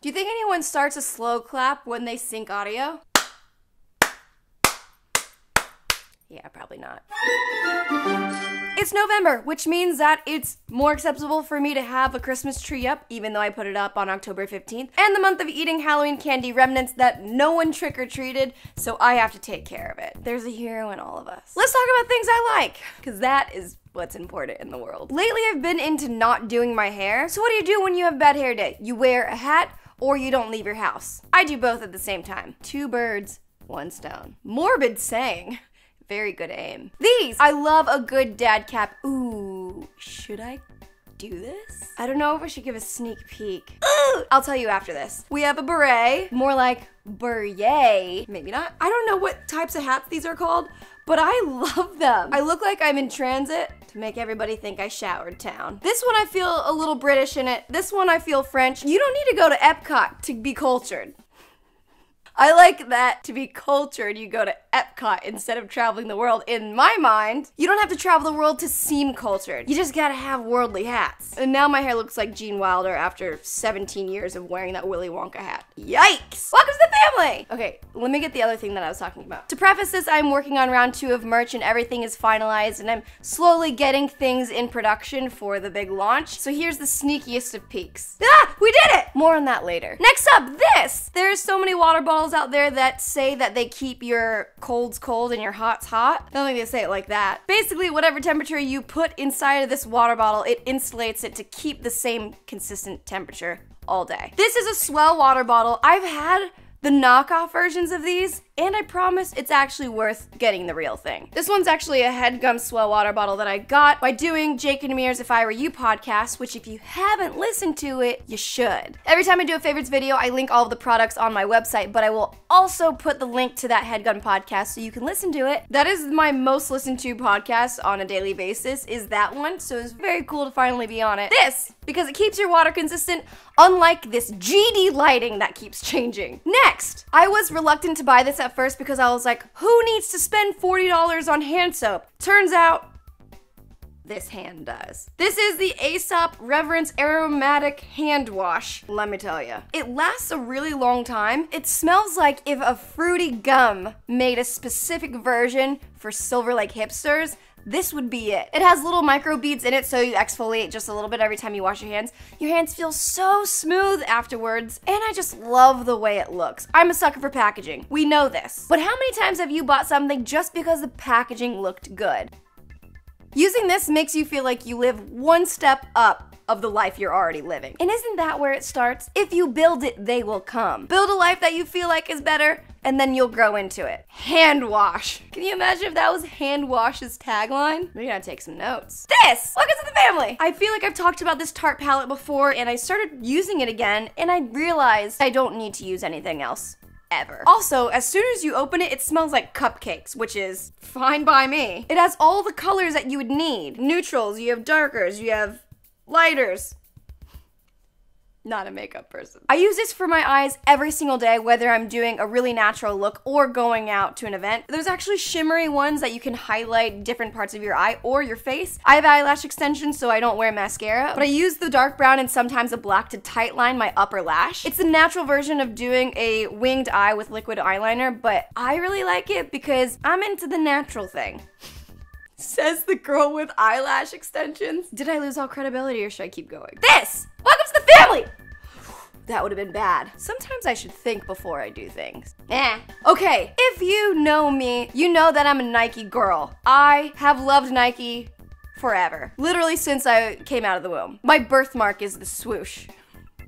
Do you think anyone starts a slow clap when they sync audio? Yeah, probably not. It's November, which means that it's more acceptable for me to have a Christmas tree up, even though I put it up on October 15th, and the month of eating Halloween candy remnants that no one trick-or-treated, so I have to take care of it. There's a hero in all of us. Let's talk about things I like, because that is what's important in the world. Lately, I've been into not doing my hair, so what do you do when you have a bad hair day? You wear a hat, or you don't leave your house. I do both at the same time. 2 birds, 1 stone. Morbid saying. Very good aim. These! I love a good dad cap. Ooh, should I do this? I don't know if I should give a sneak peek. Ooh, I'll tell you after this. We have a beret, more like beret. Maybe not. I don't know what types of hats these are called, but I love them. I look like I'm in transit to make everybody think I showered town. This one I feel a little British in it. This one I feel French. You don't need to go to Epcot to be cultured. I like that to be cultured, you go to Epcot instead of traveling the world. In my mind, you don't have to travel the world to seem cultured. You just gotta have worldly hats. And now my hair looks like Gene Wilder after 17 years of wearing that Willy Wonka hat. Yikes! Welcome to the family! Okay, let me get the other thing that I was talking about. To preface this, I'm working on round 2 of merch and everything is finalized and I'm slowly getting things in production for the big launch. So here's the sneakiest of peeks. Ah! We did it! More on that later. Next up, this! There's so many water bottles out there that say that they keep your colds cold and your hots hot. I don't think they say it like that. Basically, whatever temperature you put inside of this water bottle, it insulates it to keep the same consistent temperature all day. This is a Swell water bottle. I've had the knockoff versions of these, and I promise it's actually worth getting the real thing. This one's actually a HeadGum Swell water bottle that I got by doing Jake and Amir's If I Were You podcast, which if you haven't listened to it, you should. Every time I do a favorites video, I link all of the products on my website, but I will also put the link to that HeadGum podcast so you can listen to it. That is my most listened to podcast on a daily basis, is that one, so it's very cool to finally be on it. This, because it keeps your water consistent, unlike this GD lighting that keeps changing. Next, I was reluctant to buy this at first because I was like, who needs to spend $40 on hand soap? Turns out, this hand does. This is the Aesop Reverence Aromatic Hand Wash, let me tell you. It lasts a really long time. It smells like if a fruity gum made a specific version for Silver Lake hipsters. This would be it. It has little micro beads in it, so you exfoliate just a little bit every time you wash your hands. Your hands feel so smooth afterwards, and I just love the way it looks. I'm a sucker for packaging. We know this. But how many times have you bought something just because the packaging looked good? Using this makes you feel like you live one step up of the life you're already living. And isn't that where it starts? If you build it, they will come. Build a life that you feel like is better, and then you'll grow into it. Hand wash. Can you imagine if that was Hand Wash's tagline? We gotta take some notes. This! Welcome to the family! I feel like I've talked about this Tarte palette before, and I started using it again, and I realized I don't need to use anything else. Ever. Also, as soon as you open it, it smells like cupcakes, which is fine by me. It has all the colors that you would need. Neutrals, you have darkers, you have lighters. Not a makeup person. I use this for my eyes every single day, whether I'm doing a really natural look or going out to an event. There's actually shimmery ones that you can highlight different parts of your eye or your face. I have eyelash extensions, so I don't wear mascara, but I use the dark brown and sometimes a black to tightline my upper lash. It's a natural version of doing a winged eye with liquid eyeliner, but I really like it because I'm into the natural thing. Says the girl with eyelash extensions. Did I lose all credibility or should I keep going? This! Welcome to the family! That would have been bad. Sometimes I should think before I do things. Okay, if you know me, you know that I'm a Nike girl. I have loved Nike forever. Literally since I came out of the womb. My birthmark is the swoosh.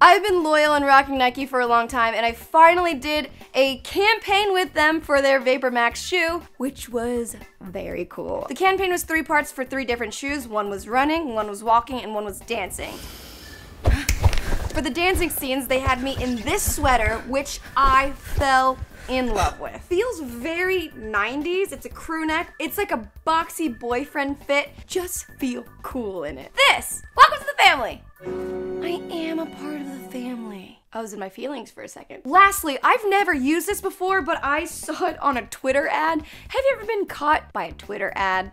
I've been loyal and rocking Nike for a long time, and I finally did a campaign with them for their Vapor Max shoe, which was very cool. The campaign was 3 parts for 3 different shoes. One was running, one was walking, and one was dancing. For the dancing scenes, they had me in this sweater, which I fell in love with. Feels very 90s. It's a crew neck. It's like a boxy boyfriend fit. Just feel cool in it. This! Welcome to the family! I am a part of the family. I was in my feelings for a second. Lastly, I've never used this before, but I saw it on a Twitter ad. Have you ever been caught by a Twitter ad?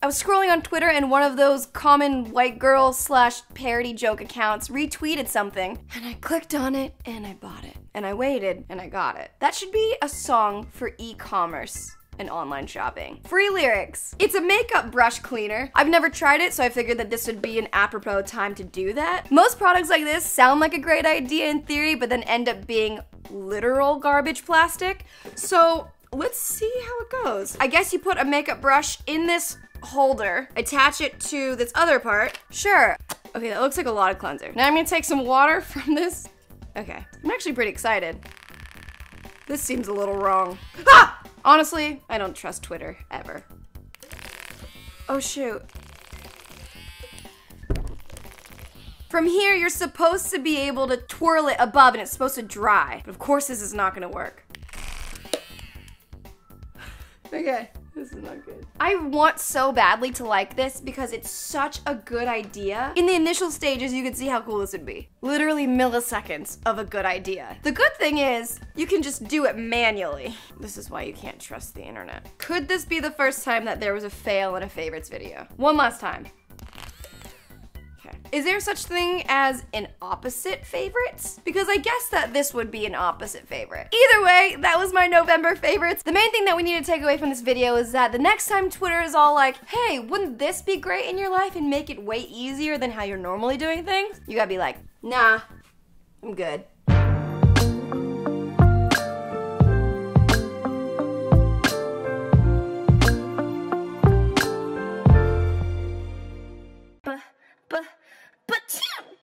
I was scrolling on Twitter and one of those common white girl / parody joke accounts retweeted something, and I clicked on it and I bought it. And I waited and I got it. That should be a song for e-commerce and online shopping. Free lyrics. It's a makeup brush cleaner. I've never tried it, so I figured that this would be an apropos time to do that. Most products like this sound like a great idea in theory, but then end up being literal garbage plastic. So let's see how it goes. I guess you put a makeup brush in this holder, attach it to this other part. Sure. Okay, that looks like a lot of cleanser. Now I'm gonna take some water from this. Okay, I'm actually pretty excited. This seems a little wrong. Ah! Honestly, I don't trust Twitter, ever. Oh shoot. From here, you're supposed to be able to twirl it above and it's supposed to dry. But of course this is not gonna work. Okay, this is not good. I want so badly to like this because it's such a good idea. In the initial stages, you could see how cool this would be. Literally milliseconds of a good idea. The good thing is, you can just do it manually. This is why you can't trust the internet. Could this be the first time that there was a fail in a favorites video? One last time. Is there such thing as an opposite favorites? Because I guess that this would be an opposite favorite. Either way, that was my November favorites. The main thing that we need to take away from this video is that the next time Twitter is all like, hey, wouldn't this be great in your life and make it way easier than how you're normally doing things? You gotta be like, nah, I'm good.